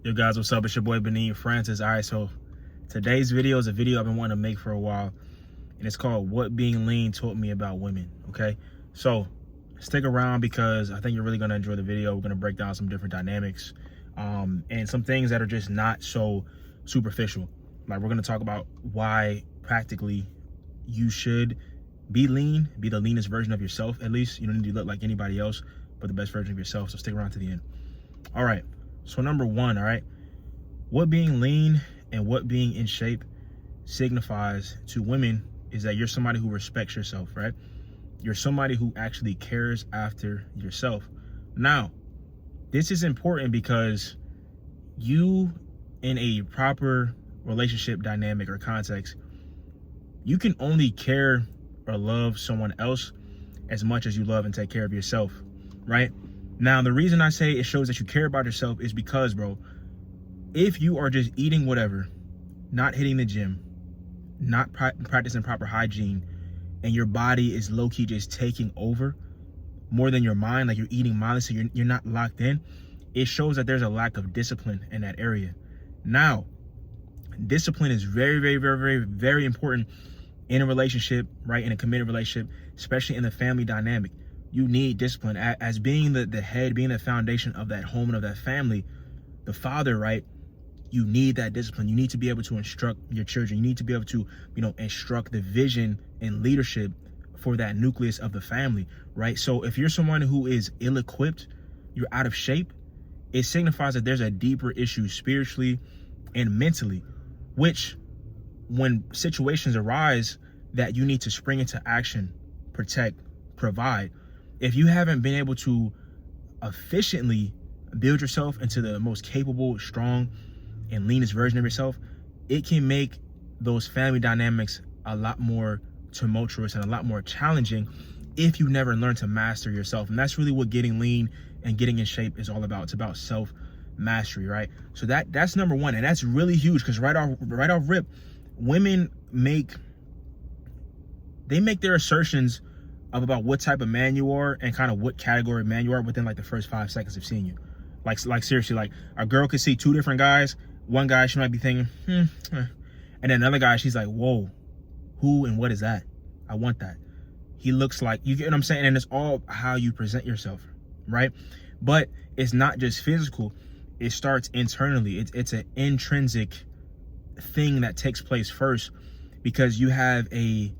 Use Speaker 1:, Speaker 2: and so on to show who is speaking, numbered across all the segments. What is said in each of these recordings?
Speaker 1: Yo guys, what's up? It's your boy Benin Francis. All right, so today's video is a video I've been wanting to make for a while, and it's called What Being Lean Taught Me About Women. Okay, so stick around because I think you're really gonna enjoy the video. We're gonna break down some different dynamics and some things that are just not so superficial. Like, we're gonna talk about why practically you should be lean, be the leanest version of yourself. At least you don't need to look like anybody else, but the best version of yourself. So stick around to the end. All right. So number one, all right, what being lean and what being in shape signifies to women is that you're somebody who respects yourself, right? You're somebody who actually cares after yourself. Now, this is important because you, in a proper relationship dynamic or context, you can only care or love someone else as much as you love and take care of yourself, right? Now, the reason I say it shows that you care about yourself is because, bro, if you are just eating whatever, not hitting the gym, not practicing proper hygiene, and your body is low-key just taking over more than your mind, like you're eating mindlessly, so you're not locked in, it shows that there's a lack of discipline in that area. Now, discipline is very, very, very, very, very important in a relationship, right? In a committed relationship, especially in the family dynamic. You need discipline as being the head, being the foundation of that home and of that family, the father, right? You need that discipline. You need to be able to instruct your children. You need to be able to, instruct the vision and leadership for that nucleus of the family, right? So if you're someone who is ill-equipped, you're out of shape, it signifies that there's a deeper issue spiritually and mentally, which when situations arise that you need to spring into action, protect, provide, if you haven't been able to efficiently build yourself into the most capable, strong, and leanest version of yourself, it can make those family dynamics a lot more tumultuous and a lot more challenging if you never learn to master yourself. And that's really what getting lean and getting in shape is all about. It's about self-mastery, right? So that's number one, and that's really huge because right off rip, women make their assertions about what type of man you are and kind of what category of man you are within like the first 5 seconds of seeing you. Like seriously, like a girl could see two different guys. One guy, she might be thinking, and then another guy, she's like, whoa, who and what is that? I want that. He looks like, you get what I'm saying? And it's all how you present yourself, right? But it's not just physical. It starts internally. It's an intrinsic thing that takes place first because you have a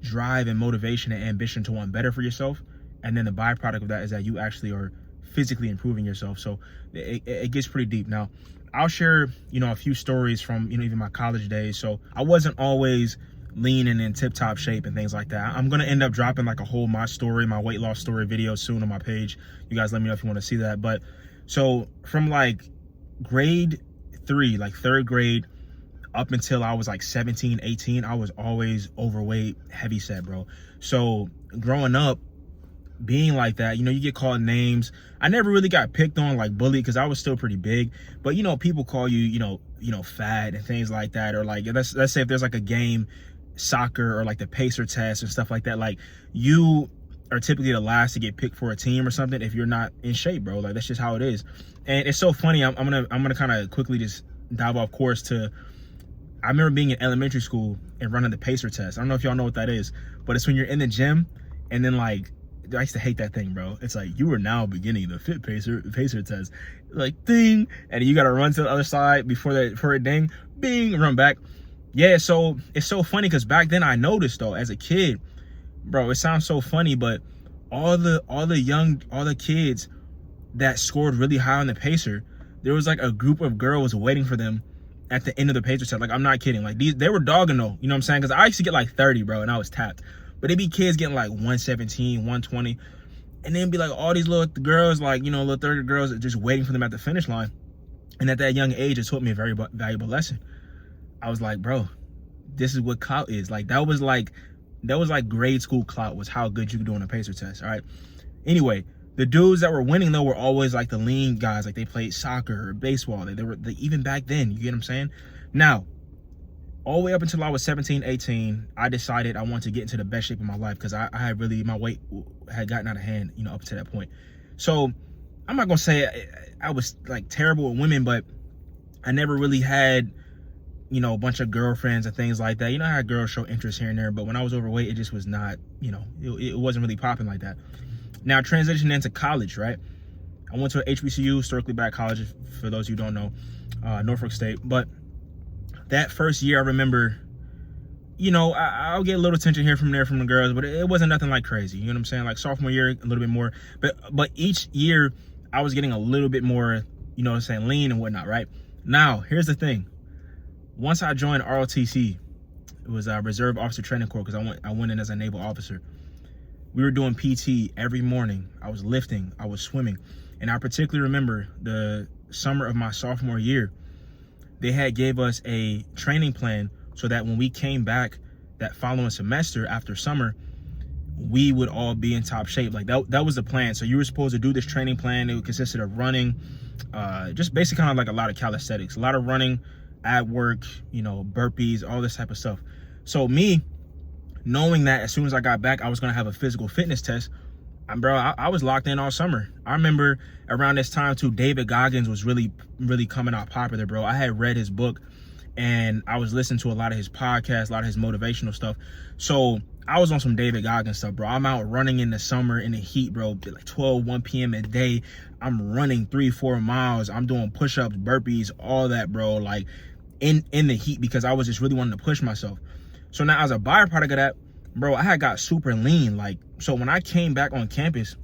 Speaker 1: drive and motivation and ambition to want better for yourself, and then the byproduct of that is that you actually are physically improving yourself. So it gets pretty deep. Now I'll share a few stories from even my college days. So I wasn't always lean and in tip-top shape and things like that. I'm gonna end up dropping like a whole my weight loss story video soon on my page. You guys let me know if you want to see that. But so from like grade 3, like 3rd grade, up until I was like 17, 18, I was always overweight, heavy set, bro. So growing up, being like that, you get called names. I never really got picked on, like bullied, because I was still pretty big. But people call you, fat and things like that. Or like, let's say if there's like a game, soccer, or like the pacer test and stuff like that, like you are typically the last to get picked for a team or something if you're not in shape, bro. Like, that's just how it is. And it's so funny. I'm gonna kind of quickly just dive off course to. I remember being in elementary school and running the pacer test. I don't know if y'all know what that is, but it's when you're in the gym and then like, I used to hate that thing, bro. It's like, you are now beginning the fit pacer test. Like, ding, and you got to run to the other side before it ding, bing, run back. Yeah, so it's so funny because back then I noticed though, as a kid, bro, it sounds so funny, but all the kids that scored really high on the pacer, there was like a group of girls waiting for them at the end of the pacer test. Like, I'm not kidding. Like, they were dogging though, you know what I'm saying? Because I used to get like 30, bro, and I was tapped. But it'd be kids getting like 117, 120. And then be like all these little girls, like, little 30 girls just waiting for them at the finish line. And at that young age, it taught me a very valuable lesson. I was like, bro, this is what clout is. Like, that was like grade school clout, was how good you could do on a pacer test, all right? Anyway, the dudes that were winning though were always like the lean guys. Like, they played soccer or baseball. They were even back then, you get what I'm saying? Now, all the way up until I was 17, 18, I decided I wanted to get into the best shape of my life because I had really, my weight had gotten out of hand, up to that point. So I'm not gonna say I was like terrible with women, but I never really had, you know, a bunch of girlfriends and things like that. You know, I had girls show interest here and there, but when I was overweight, it just was not, you know, it wasn't really popping like that. Now, transitioning into college, right? I went to an HBCU, historically black college, for those who don't know, Norfolk State. But that first year, I remember, you know, I'll get a little attention here from there from the girls, but it wasn't nothing like crazy. You know what I'm saying? Like sophomore year, a little bit more. But each year, I was getting a little bit more, you know what I'm saying, lean and whatnot, right? Now, here's the thing. Once I joined ROTC, it was a Reserve Officer Training Corps, because I went in as a naval officer. We were doing PT every morning. I was lifting, I was swimming. And I particularly remember the summer of my sophomore year, they had gave us a training plan so that when we came back that following semester after summer, we would all be in top shape. Like that was the plan. So you were supposed to do this training plan. It consisted of running, just basically kind of like a lot of calisthenics, a lot of running, ab work, you know, burpees, all this type of stuff. So me, knowing that as soon as I got back, I was going to have a physical fitness test, bro, I was locked in all summer. I remember around this time too, David Goggins was really coming out popular, bro. I had read his book and I was listening to a lot of his podcasts, a lot of his motivational stuff. So I was on some David Goggins stuff, bro. I'm out running in the summer in the heat, bro, like 1 p.m. a day. I'm running 3-4 miles. I'm doing push-ups, burpees, all that, bro, like in the heat, because I was just really wanting to push myself. So now as a byproduct of that, bro, I had got super lean. Like, so when I came back on campus,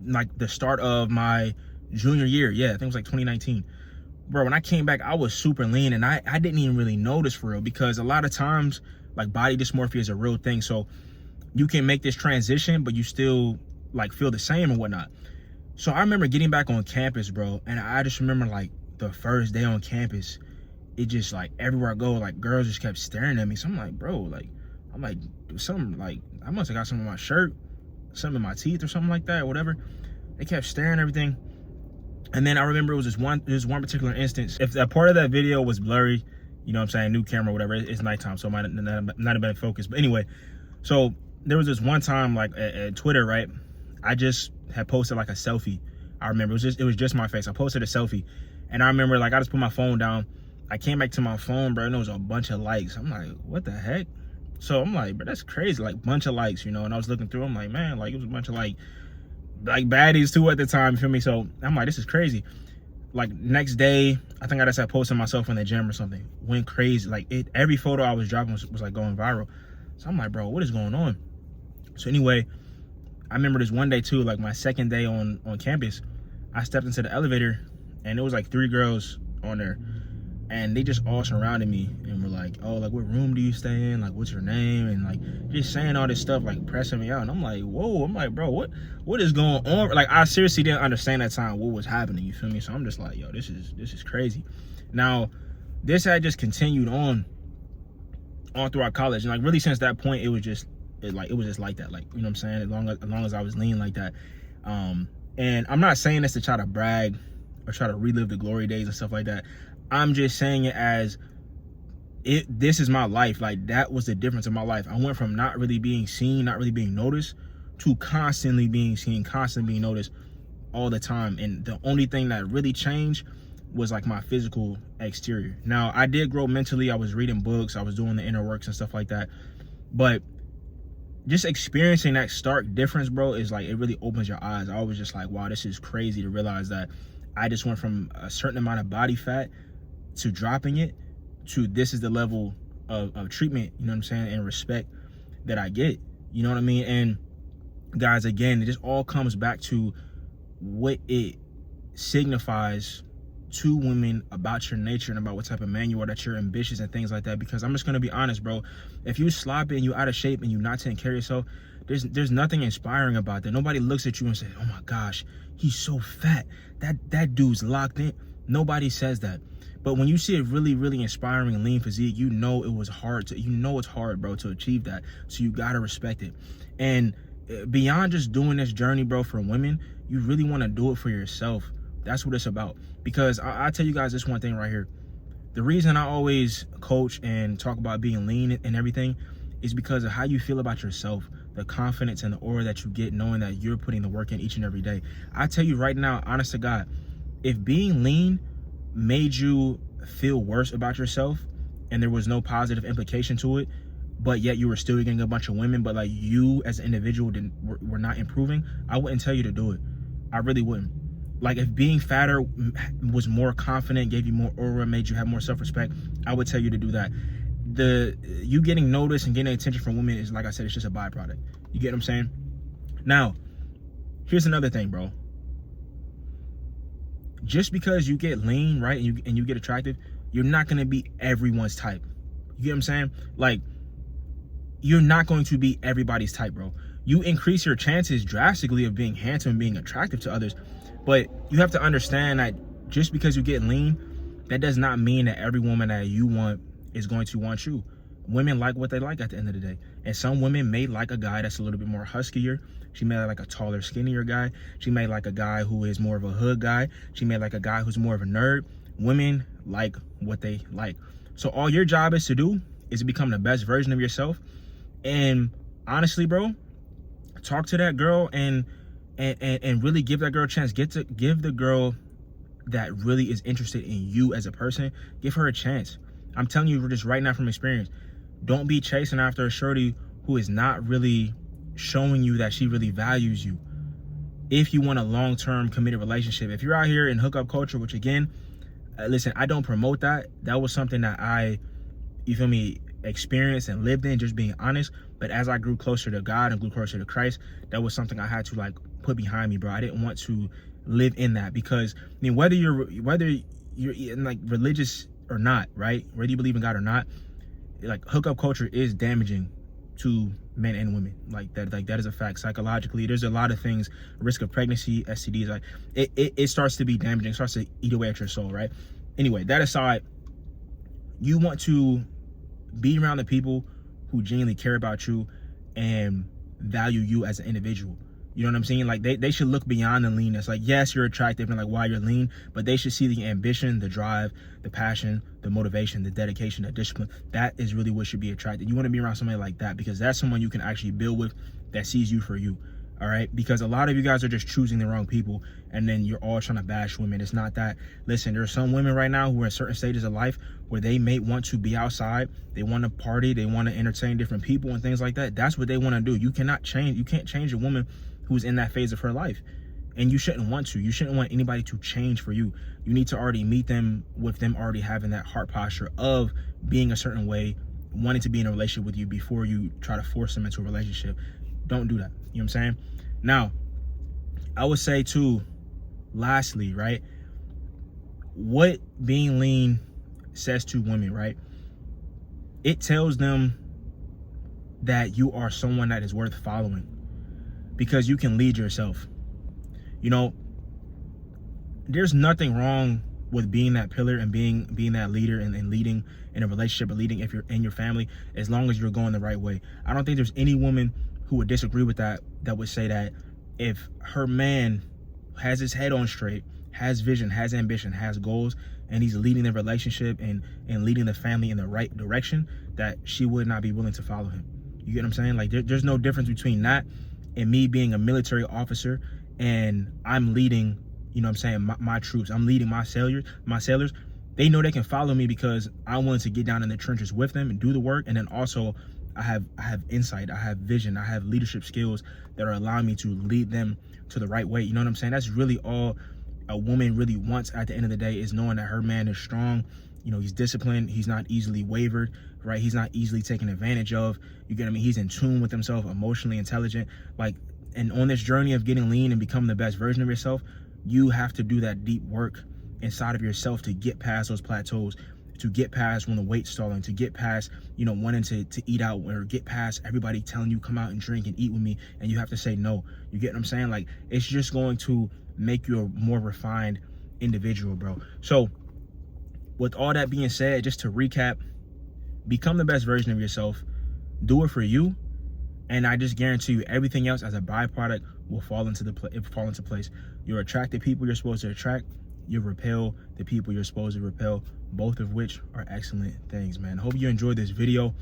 Speaker 1: like the start of my junior year, yeah, I think it was like 2019. Bro, when I came back, I was super lean, and I didn't even really notice for real, because a lot of times, like, body dysmorphia is a real thing. So you can make this transition, but you still like feel the same and whatnot. So I remember getting back on campus, bro, and I just remember like the first day on campus, it just like everywhere I go, like girls just kept staring at me. So I'm like, bro, like, I'm like, something, like, I must have got something on my shirt, something in my teeth or something like that, or whatever. They kept staring and everything. And then I remember it was this one particular instance. If a part of that video was blurry, you know what I'm saying, new camera, whatever, it's nighttime, so it might not have been focused. But anyway, so there was this one time, like at Twitter, right? I just had posted like a selfie. I remember it was just my face. I posted a selfie, and I remember like I just put my phone down. I came back to my phone, bro, and there was a bunch of likes. I'm like, what the heck? So I'm like, bro, that's crazy, like bunch of likes, you know. And I was looking through, I'm like, man, like it was a bunch of like baddies too at the time, you feel me? So I'm like, this is crazy. Like next day, I think I just had posted myself in the gym or something. Went crazy. Like every photo I was dropping was like going viral. So I'm like, bro, what is going on? So anyway, I remember this one day too, like my second day on campus, I stepped into the elevator and there was like 3 girls on there. And they just all surrounded me and were like, oh, like, what room do you stay in? Like, what's your name? And like, just saying all this stuff, like pressing me out. And I'm like, whoa, I'm like, bro, what is going on? Like, I seriously didn't understand that time what was happening, you feel me? So I'm just like, yo, this is crazy. Now, this had just continued on throughout college. And like, really since that point, it was just like that. Like, you know what I'm saying? As long as I was lean like that. And I'm not saying this to try to brag or try to relive the glory days and stuff like that. I'm just saying it as this is my life. Like, that was the difference in my life. I went from not really being seen, not really being noticed, to constantly being seen, constantly being noticed all the time. And the only thing that really changed was like my physical exterior. Now, I did grow mentally. I was reading books, I was doing the inner works and stuff like that. But just experiencing that stark difference, bro, is like, it really opens your eyes. I was just like, wow, this is crazy to realize that I just went from a certain amount of body fat to dropping it to this is the level of treatment, you know what I'm saying, and respect that I get, you know what I mean? And guys, again, it just all comes back to what it signifies to women about your nature and about what type of man you are, that you're ambitious and things like that. Because I'm just gonna be honest, bro, if you sloppy and you out of shape and you not taking care of yourself, there's nothing inspiring about that. Nobody looks at you and says, oh my gosh, he's so fat, that dude's locked in. Nobody says that. But when you see a really, really inspiring and lean physique, you know it was hard it's hard, bro, to achieve that. So you gotta respect it. And beyond just doing this journey, bro, for women, you really wanna do it for yourself. That's what it's about. Because I tell you guys this one thing right here. The reason I always coach and talk about being lean and everything is because of how you feel about yourself, the confidence and the aura that you get knowing that you're putting the work in each and every day. I tell you right now, honest to God, if being lean made you feel worse about yourself and there was no positive implication to it, but yet you were still getting a bunch of women, but like you as an individual were not improving, I wouldn't tell you to do it. I really wouldn't. Like if being fatter was more confident, gave you more aura, made you have more self-respect, I would tell you to do that. You getting noticed and getting attention from women is, like I said, it's just a byproduct. You get what I'm saying? Now, here's another thing, bro. Just because you get lean, right, and you get attractive, you're not gonna be everyone's type. You get what I'm saying? Like, you're not going to be everybody's type, bro. You increase your chances drastically of being handsome and being attractive to others, but you have to understand that just because you get lean, that does not mean that every woman that you want is going to want you. Women like what they like at the end of the day. And some women may like a guy that's a little bit more huskier. She may like a taller, skinnier guy. She may like a guy who is more of a hood guy. She may like a guy who's more of a nerd. Women like what they like. So all your job is to do is to become the best version of yourself. And honestly, bro, talk to that girl and really give that girl a chance. Give the girl that really is interested in you as a person, give her a chance. I'm telling you just right now from experience, don't be chasing after a shorty who is not really showing you that she really values you. If you want a long-term committed relationship, if you're out here in hookup culture, which again, listen, I don't promote that. That was something that I, you feel me, experienced and lived in, just being honest. But as I grew closer to God and grew closer to Christ, that was something I had to like put behind me, bro. I didn't want to live in that because, I mean, whether you're in like religious or not, right? Whether you believe in God or not, like hookup culture is damaging to men and women. Like that is a fact. Psychologically, there's a lot of things, risk of pregnancy, STDs, like it starts to be damaging, it starts to eat away at your soul, right? Anyway, that aside, you want to be around the people who genuinely care about you and value you as an individual. You know what I'm saying? Like they should look beyond the leanness. Like, yes, you're attractive and like why you're lean, but they should see the ambition, the drive, the passion, the motivation, the dedication, the discipline. That is really what should be attractive. You want to be around somebody like that because that's someone you can actually build with, that sees you for you. All right, because a lot of you guys are just choosing the wrong people and then you're all trying to bash women. It's not that. Listen, there are some women right now who are in certain stages of life where they may want to be outside, they want to party, they want to entertain different people and things like that. That's what they want to do. You can't change a woman who's in that phase of her life, and you shouldn't want to. You shouldn't want anybody to change for you. You need to already meet them with them already having that heart posture of being a certain way, wanting to be in a relationship with you before you try to force them into a relationship. Don't do that. You know what I'm saying? Now, I would say too, lastly, right, what being lean says to women, right? It tells them that you are someone that is worth following because you can lead yourself. You know, there's nothing wrong with being that pillar and being that leader and leading in a relationship or leading if you're in your family, as long as you're going the right way. I don't think there's any woman who would disagree with that would say that if her man has his head on straight, has vision, has ambition, has goals, and he's leading the relationship and leading the family in the right direction, that she would not be willing to follow him. You get what I'm saying? Like there's no difference between that and me being a military officer and I'm leading, you know what I'm saying, my troops. I'm leading my sailors. They know they can follow me because I'm willing to get down in the trenches with them and do the work. And then also I have insight, I have vision, I have leadership skills that are allowing me to lead them to the right way. You know what I'm saying? That's really all a woman really wants at the end of the day, is knowing that her man is strong. You know, he's disciplined, he's not easily wavered, right? He's not easily taken advantage of. You get what I mean? He's in tune with himself, emotionally intelligent. Like, and on this journey of getting lean and becoming the best version of yourself, you have to do that deep work inside of yourself to get past those plateaus, to get past when the weight's stalling, to get past, you know, wanting to eat out, or get past everybody telling you come out and drink and eat with me, and you have to say no. You get what I'm saying? Like, it's just going to make you a more refined individual, bro. So with all that being said, just to recap, become the best version of yourself, do it for you, and I just guarantee you everything else as a byproduct will fall into place. You'll attract the people you're supposed to attract. You'll repel the people you're supposed to repel, both of which are excellent things, man. Hope you enjoyed this video.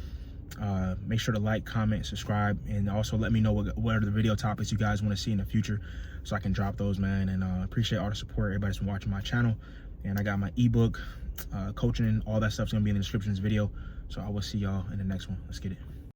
Speaker 1: Make sure to like, comment, subscribe, and also let me know what are the video topics you guys want to see in the future so I can drop those, man. And appreciate all the support everybody's been watching my channel. And I got my ebook, coaching, and all that stuff's gonna be in the description of this video. So I will see y'all in the next one. Let's get it.